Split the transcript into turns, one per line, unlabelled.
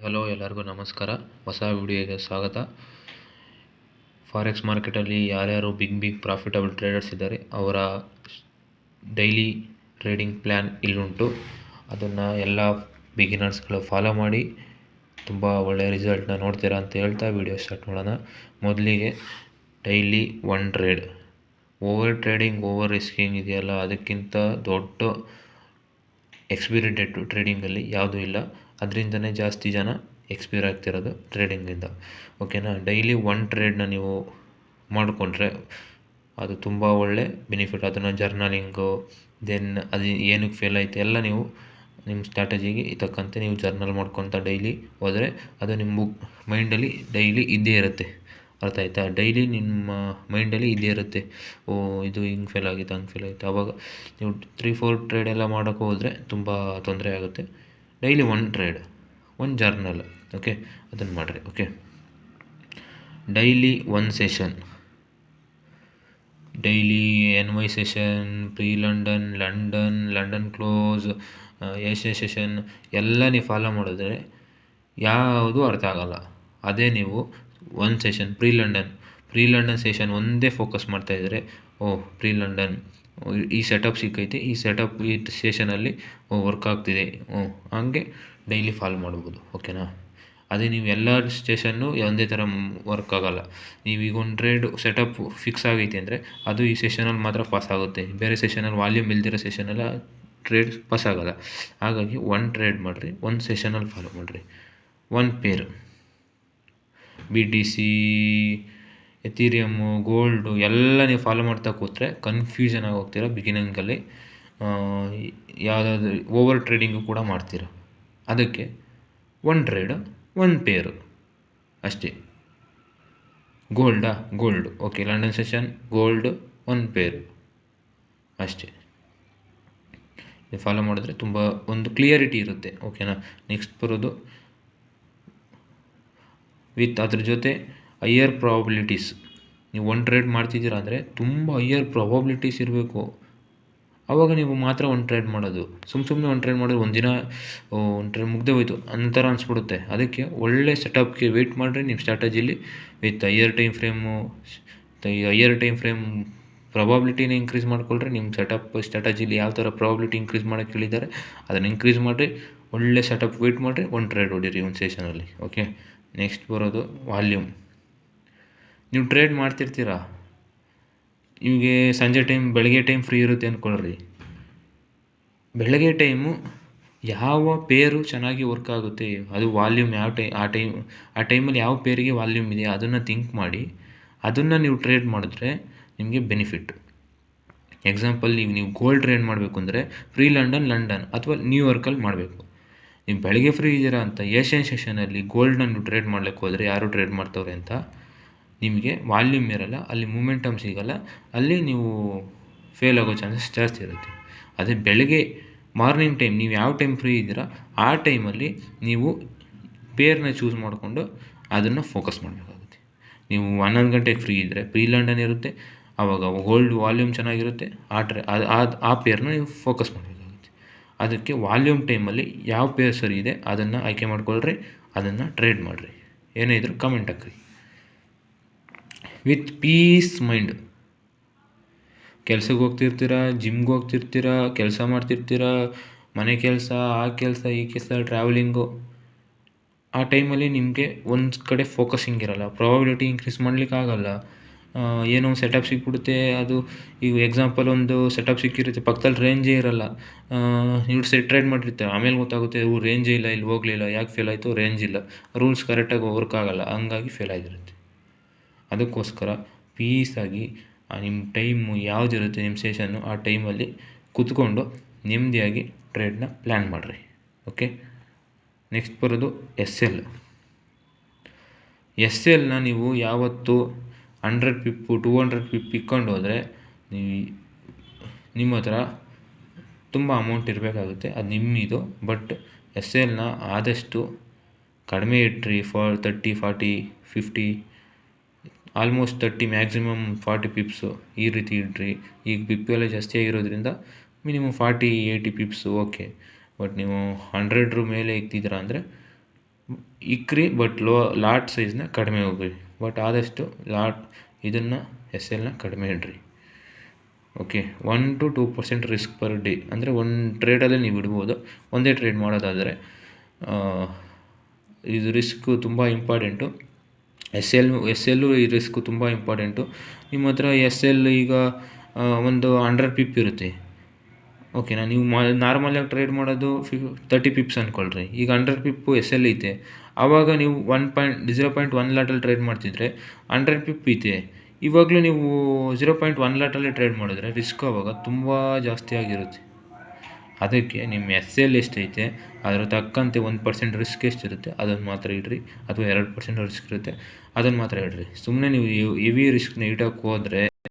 Hello, ಎಲ್ಲರಿಗೂ ನಮಸ್ಕಾರ. ಹೊಸ ವಿಡಿಯೋಗೆ ಸ್ವಾಗತ. ಫಾರೆಕ್ಸ್ ಮಾರ್ಕೆಟಲ್ಲಿ ಯಾರ್ಯಾರು ಬಿಗ್ ಪ್ರಾಫಿಟಬಲ್ ಟ್ರೇಡರ್ಸ್ ಇದ್ದಾರೆ ಅವರ ಡೈಲಿ ಟ್ರೇಡಿಂಗ್ ಪ್ಲ್ಯಾನ್ ಇಲ್ಲುಂಟು. ಅದನ್ನು ಎಲ್ಲ ಬಿಗಿನರ್ಸ್ಗಳು ಫಾಲೋ ಮಾಡಿ ತುಂಬ ಒಳ್ಳೆಯ ರಿಸಲ್ಟ್ನ ನೋಡ್ತೀರಾ ಅಂತ ಹೇಳ್ತಾ ವಿಡಿಯೋ ಸ್ಟಾರ್ಟ್ ಮಾಡೋಣ. ಮೊದಲಿಗೆ daily 1 trade. Over trading, over risking ಇದೆಯಲ್ಲ, ಅದಕ್ಕಿಂತ ದೊಡ್ಡ ಎಕ್ಸ್ಪೀರಿಯೆಂಟೆಡ್ ಟ್ರೇಡಿಂಗಲ್ಲಿ ಯಾವುದೂ ಇಲ್ಲ. ಅದರಿಂದನೇ ಜಾಸ್ತಿ ಜನ ಎಕ್ಸ್ಪೈರ್ ಆಗ್ತಿರೋದು ಟ್ರೇಡಿಂಗಿಂದ. ಓಕೆನಾ? ಡೈಲಿ 1 ಟ್ರೇಡ್ನ ನೀವು ಮಾಡಿಕೊಂಡ್ರೆ ಅದು ತುಂಬ ಒಳ್ಳೆ ಬೆನಿಫಿಟ್. ಅದನ್ನು ಜರ್ನಲಿಂಗು, ದೆನ್ ಅದು ಏನಕ್ಕೆ ಫೇಲ್ ಆಯಿತು ಎಲ್ಲ ನೀವು ನಿಮ್ಮ ಸ್ಟ್ರಾಟಜಿಗೆ ತಕ್ಕಂತೆ ನೀವು ಜರ್ನಲ್ ಮಾಡ್ಕೊತ ಡೈಲಿ ಹೋದರೆ ಅದು ನಿಮ್ಮ ಮೈಂಡಲ್ಲಿ ಡೈಲಿ ಇದ್ದೇ ಇರುತ್ತೆ. ಅರ್ಥ ಆಯ್ತಾ? ಡೈಲಿ ನಿಮ್ಮ ಮೈಂಡಲ್ಲಿ ಇದ್ದೇ ಇರುತ್ತೆ. ಇದು ಹಿಂಗೆ ಫೇಲ್ ಆಗಿತ್ತು, ಹಂಗೆ ಫೇಲ್ ಆಯಿತು. ಆವಾಗ ನೀವು 3-4 ಟ್ರೇಡ್ ಎಲ್ಲ ಮಾಡೋಕ್ಕೆ ಹೋದರೆ ತುಂಬ ತೊಂದರೆ ಆಗುತ್ತೆ. ಡೈಲಿ 1 ಟ್ರೇಡ್, 1 ಜರ್ನಲ್, ಓಕೆ, ಅದನ್ನು ಮಾಡಿರಿ. Okay, daily 1 session. Daily NY session, pre London, London close, Asia session ಎಲ್ಲ ನೀವು ಫಾಲೋ ಮಾಡಿದ್ರೆ ಯಾವುದು ಅರ್ಥ ಆಗೋಲ್ಲ. ಅದೇ ನೀವು 1 ಸೆಷನ್ ಪ್ರೀ ಲಂಡನ್ ಸೆಷನ್ ಒಂದೇ ಫೋಕಸ್ ಮಾಡ್ತಾಯಿದ್ರೆ, ಪ್ರೀ ಲಂಡನ್ ಈ ಸೆಟಪ್ ಸಿಕ್ಕೈತಿ, ಈ ಸೆಷನಲ್ಲಿ ವರ್ಕ್ ಆಗ್ತಿದೆ, ಹಂಗೆ ಡೈಲಿ ಫಾಲೋ ಮಾಡ್ಬೋದು. ಓಕೆನಾ? ಅದೇ ನೀವು ಎಲ್ಲ ಸೆಷನ್ನು ಒಂದೇ ಥರ ವರ್ಕ್ ಆಗೋಲ್ಲ. ನೀವೀಗ 1 ಟ್ರೇಡ್ ಸೆಟಪ್ ಫಿಕ್ಸ್ ಆಗೈತೆ ಅಂದರೆ ಅದು ಈ ಸೆಷನಲ್ಲಿ ಮಾತ್ರ ಪಾಸ್ ಆಗುತ್ತೆ. ಬೇರೆ ಸೆಷನಲ್ಲಿ ವಾಲ್ಯೂಮ್ ಇಲ್ದಿರೋ ಸೆಷನೆಲ್ಲ ಟ್ರೇಡ್ ಪಾಸ್ ಆಗೋಲ್ಲ. ಹಾಗಾಗಿ 1 ಟ್ರೇಡ್ ಮಾಡಿರಿ, 1 ಸೆಷನಲ್ಲಿ ಫಾಲೋ ಮಾಡಿರಿ. 1 ಪೇರ್ BTC, ಎಥೀರಿಯಮ್ಮು, ಗೋಲ್ಡು ಎಲ್ಲ ನೀವು ಫಾಲೋ ಮಾಡ್ತಾ ಕೂತ್ರೆ ಕನ್ಫ್ಯೂಷನ್ ಆಗಿ ಹೋಗ್ತೀರ. ಬಿಗಿನಿಂಗಲ್ಲಿ ಯಾವುದಾದ್ರೂ ಓವರ್ ಟ್ರೇಡಿಂಗು ಕೂಡ ಮಾಡ್ತೀರ. ಅದಕ್ಕೆ 1 ಟ್ರೇಡ್, 1 ಪೇರು ಅಷ್ಟೇ. Gold, okay, London session, gold, 1 ಪೇರು ಅಷ್ಟೇ. ನೀವು ಫಾಲೋ ಮಾಡಿದ್ರೆ ತುಂಬ ಒಂದು ಕ್ಲಿಯರಿಟಿ ಇರುತ್ತೆ. ಓಕೆನಾ? ನೆಕ್ಸ್ಟ್ ಬರೋದು ವಿತ್ ಅದ್ರ ಜೊತೆ ಹೈಯರ್ ಪ್ರಾಬಬಿಲಿಟೀಸ್. ನೀವು 1 ಟ್ರೇಡ್ ಮಾಡ್ತಿದ್ದೀರಾ ಅಂದರೆ ತುಂಬ ಹೈಯರ್ ಪ್ರಾಬಬಿಲಿಟೀಸ್ ಇರಬೇಕು. ಆವಾಗ ನೀವು ಮಾತ್ರ 1 ಟ್ರೇಡ್ ಮಾಡೋದು. ಸುಮ್ಮನೆ 1 ಟ್ರೇಡ್ ಮಾಡಿದ್ರೆ ಒಂದಿನ 1 ಟ್ರೇಡ್ ಮುಗ್ದೇ ಹೋಯ್ತು ಅಂತರ ಅನಿಸ್ಬಿಡುತ್ತೆ. ಅದಕ್ಕೆ ಒಳ್ಳೆ ಸೆಟಪ್ಗೆ ವೆಯ್ಟ್ ಮಾಡಿರಿ. ನಿಮ್ಮ ಸ್ಟ್ರಾಟಜಿಲಿ ವಿತ್ ಹೈಯರ್ ಟೈಮ್ ಫ್ರೇಮ್ ಪ್ರಾಬಬಿಲಿಟಿನ ಇನ್ಕ್ರೀಸ್ ಮಾಡ್ಕೊಳ್ರಿ. ನಿಮ್ಮ ಸ್ಟ್ರಾಟಜಿಲಿ ಯಾವ ಥರ ಪ್ರಾಬಬಿಲಿಟಿ ಇನ್ಕ್ರೀಸ್ ಮಾಡೋಕ್ಕೆ ಹೇಳಿದ್ದಾರೆ ಅದನ್ನು ಇನ್ಕ್ರೀಸ್ ಮಾಡಿರಿ. ಒಳ್ಳೆ ಸೆಟಪ್ ವೆಯ್ಟ್ ಮಾಡಿರಿ, 1 ಟ್ರೇಡ್ ಹೊಡೀರಿ 1 ಸೆಷನಲ್ಲಿ. ಓಕೆ, ನೆಕ್ಸ್ಟ್ ಬರೋದು ವಾಲ್ಯೂಮ್. ನೀವು ಟ್ರೇಡ್ ಮಾಡ್ತಿರ್ತೀರ, ನಿಮಗೆ ಬೆಳಗ್ಗೆ ಟೈಮ್ ಫ್ರೀ ಇರುತ್ತೆ ಅಂದ್ಕೊಳ್ರಿ. ಬೆಳಗ್ಗೆ ಟೈಮು ಯಾವ ಪೇರು ಚೆನ್ನಾಗಿ ವರ್ಕ್ ಆಗುತ್ತೆ, ಅದು ವಾಲ್ಯೂಮ್ ಆ ಟೈಮಲ್ಲಿ ಯಾವ ಪೇರಿಗೆ ವಾಲ್ಯೂಮ್ ಇದೆ ಅದನ್ನು ಥಿಂಕ್ ಮಾಡಿ ಅದನ್ನು ನೀವು ಟ್ರೇಡ್ ಮಾಡಿದ್ರೆ ನಿಮಗೆ ಬೆನಿಫಿಟ್. ಎಕ್ಸಾಂಪಲ್, ನೀವು ಗೋಲ್ಡ್ ಟ್ರೇಡ್ ಮಾಡಬೇಕು ಅಂದರೆ ಪ್ರೀ ಲಂಡನ್ ಅಥವಾ ನ್ಯೂಯಾರ್ಕಲ್ಲಿ ಮಾಡಬೇಕು. ನೀವು ಬೆಳಗ್ಗೆ ಫ್ರೀ ಇದ್ದೀರಾ ಅಂತ ಏಷ್ಯನ್ ಸೆಷನಲ್ಲಿ ಗೋಲ್ಡ್ನ ನೀವು ಟ್ರೇಡ್ ಮಾಡ್ಲಿಕ್ಕೆ ಹೋದರೆ ಯಾರು ಟ್ರೇಡ್ ಮಾಡ್ತವ್ರೆ ಅಂತ ನಿಮಗೆ ವಾಲ್ಯೂಮ್ ಇರೋಲ್ಲ, ಅಲ್ಲಿ ಮೂಮೆಂಟಮ್ ಸಿಗೋಲ್ಲ, ಅಲ್ಲಿ ನೀವು ಫೇಲ್ ಆಗೋ ಚಾನ್ಸಸ್ ಜಾಸ್ತಿ ಇರುತ್ತೆ. ಅದೇ ಬೆಳಗ್ಗೆ ಮಾರ್ನಿಂಗ್ ಟೈಮ್ ನೀವು ಯಾವ ಟೈಮ್ ಫ್ರೀ ಇದ್ದೀರಾ ಆ ಟೈಮಲ್ಲಿ ನೀವು ಪೇರ್ನ ಚೂಸ್ ಮಾಡಿಕೊಂಡು ಅದನ್ನು ಫೋಕಸ್ ಮಾಡಬೇಕಾಗುತ್ತೆ. ನೀವು 11 ಗಂಟೆಗೆ ಫ್ರೀ ಇದ್ದರೆ ಪ್ರೀ ಲಂಡನ್ ಇರುತ್ತೆ, ಆವಾಗ ಗೋಲ್ಡ್ ವಾಲ್ಯೂಮ್ ಚೆನ್ನಾಗಿರುತ್ತೆ, ಆ ಪೇರ್ನ ನೀವು ಫೋಕಸ್ ಮಾಡಬೇಕಾಗುತ್ತೆ. ಅದಕ್ಕೆ ವಾಲ್ಯೂಮ್ ಟೈಮಲ್ಲಿ ಯಾವ ಪೇರ್ ಸರಿ ಇದೆ ಅದನ್ನು ಆಯ್ಕೆ ಮಾಡ್ಕೊಳ್ರಿ, ಅದನ್ನು ಟ್ರೇಡ್ ಮಾಡಿರಿ. ಏನೇ ಇದ್ರೂ ಕಮೆಂಟ್ ಹಾಕ್ರಿ. With peace mind. ಕೆಲ್ಸಕ್ಕೆ ಹೋಗ್ತಿರ್ತೀರ, ಜಿಮ್ಗೆ ಹೋಗ್ತಿರ್ತೀರ, ಕೆಲಸ ಮಾಡ್ತಿರ್ತೀರ, ಮನೆ ಕೆಲಸ, ಆ ಕೆಲಸ, ಈ ಕೆಲಸ, ಟ್ರಾವೆಲಿಂಗು, ಆ ಟೈಮಲ್ಲಿ ನಿಮಗೆ ಒಂದು ಕಡೆ ಫೋಕಸಿಂಗ್ ಇರೋಲ್ಲ, ಪ್ರಾಬಬಿಲಿಟಿ ಇನ್ಕ್ರೀಸ್ ಮಾಡಲಿಕ್ಕಾಗಲ್ಲ. ಏನೋ ಒಂದು ಸೆಟಪ್ ಸಿಕ್ಬಿಡುತ್ತೆ, ಅದು ಈಗ ಎಕ್ಸಾಂಪಲ್ ಒಂದು ಸೆಟಪ್ ಸಿಕ್ಕಿರುತ್ತೆ, ಪಕ್ಕದಲ್ಲಿ ರೇಂಜೇ ಇರೋಲ್ಲ, ನೀವು ಟ್ರೇಡ್ ಮಾಡಿರ್ತೀರ, ಆಮೇಲೆ ಗೊತ್ತಾಗುತ್ತೆ ರೇಂಜೇ ಇಲ್ಲ, ಇಲ್ಲಿ ಹೋಗಲಿಲ್ಲ, ಯಾಕೆ ಫೇಲ್ ಆಯಿತು, ರೇಂಜ್ ಇಲ್ಲ, ರೂಲ್ಸ್ ಕರೆಕ್ಟಾಗಿ ವರ್ಕ್ ಆಗೋಲ್ಲ, ಹಂಗಾಗಿ ಫೇಲ್ ಆಗಿರುತ್ತೆ. ಅದಕ್ಕೋಸ್ಕರ ಪೀಸಾಗಿ ನಿಮ್ಮ ಟೈಮು ಯಾವುದಿರುತ್ತೆ ನಿಮ್ಮ ಸೆಷನ್ನು ಆ ಟೈಮಲ್ಲಿ ಕೂತ್ಕೊಂಡು ನೆಮ್ಮದಿಯಾಗಿ ಟ್ರೇಡ್ನ ಪ್ಲ್ಯಾನ್ ಮಾಡಿರಿ. ಓಕೆ, ನೆಕ್ಸ್ಟ್ ಬರೋದು SL ನ ನೀವು ಯಾವತ್ತು 100 ಪಿಪ್ಪು 200 ಪಿಪ್ ಇಕ್ಕೊಂಡು ಹೋದರೆ ನಿಮ್ಮ ಹತ್ರ ತುಂಬ ಅಮೌಂಟ್ ಇರಬೇಕಾಗುತ್ತೆ, ಅದು ನಿಮ್ಮಿದು. ಬಟ್ SL ನ ಆದಷ್ಟು ಕಡಿಮೆ ಇಟ್ರಿ. 30, 40, 50, ಆಲ್ಮೋಸ್ಟ್ 30, ಮ್ಯಾಕ್ಸಿಮಮ್ 40 ಪಿಪ್ಸು ಈ ರೀತಿ ಇಡ್ರಿ. ಈಗ ಪಿಪ್ ಎಲ್ಲ ಜಾಸ್ತಿ ಆಗಿರೋದ್ರಿಂದ ಮಿನಿಮಮ್ 40-80 ಪಿಪ್ಸು ಓಕೆ. ಬಟ್ ನೀವು 100 ಮೇಲೆ ಇಕ್ತಿದ್ದೀರಾ ಅಂದರೆ ಇಕ್ರಿ, ಬಟ್ ಲಾಟ್ ಸೈಜ್ನ ಕಡಿಮೆ ಹೋಗ್ರಿ. ಬಟ್ ಆದಷ್ಟು ಇದನ್ನು ಎಸ್ ಎಲ್ನ ಕಡಿಮೆ ಇಡ್ರಿ. Okay, 1 to 2% risk per day, ಅಂದರೆ ಒಂದು ಟ್ರೇಡಲ್ಲೇ ನೀವು ಇಡ್ಬೋದು. ಒಂದೇ ಟ್ರೇಡ್ ಮಾಡೋದಾದರೆ ಇದು ರಿಸ್ಕು ತುಂಬ ಇಂಪಾರ್ಟೆಂಟು. ಎಸ್ ಎಲ್ಲು ಈ ರಿಸ್ಕು ತುಂಬ ಇಂಪಾರ್ಟೆಂಟು. ನಿಮ್ಮ ಹತ್ರ ಎಸ್ ಎಲ್ ಈಗ ಒಂದು 100 ಪಿಪ್ ಇರುತ್ತೆ. ಓಕೆನಾ, ನೀವು ನಾರ್ಮಲಾಗಿ ಟ್ರೇಡ್ ಮಾಡೋದು 30 ಪಿಪ್ಸ್ ಅಂದ್ಕೊಳ್ರಿ. ಈಗ 100 ಪಿಪ್ಪು ಎಸ್ ಎಲ್ ಐತೆ, ಆವಾಗ ನೀವು 0.1 ಲಾಟಲ್ಲಿ ಟ್ರೇಡ್ ಮಾಡ್ತಿದ್ರೆ 100 ಪಿಪ್ ಐತೆ, ಇವಾಗಲೂ ನೀವು 0.1 ಲಾಟಲ್ಲೇ ಟ್ರೇಡ್ ಮಾಡಿದ್ರೆ ರಿಸ್ಕ್ ಆವಾಗ ತುಂಬ ಜಾಸ್ತಿ ಆಗಿರುತ್ತೆ. ಅದಕ್ಕೆ ನಿಮ್ಮ ಎಸ್ ಎಲ್ ಎಷ್ಟೈತೆ ಅದರ ತಕ್ಕಂತೆ 1% ರಿಸ್ಕ್ ಎಷ್ಟಿರುತ್ತೆ ಅದನ್ನು ಮಾತ್ರ ಇಡ್ರಿ, ಅಥವಾ 2% ರಿಸ್ಕ್ ಇರುತ್ತೆ ಅದನ್ನು ಮಾತ್ರ ಇಡ್ರಿ. ಸುಮ್ಮನೆ ನೀವು ಹೆವಿ ರಿಸ್ಕ್ನ ಇಡೋಕ್ಕೆ ಹೋದರೆ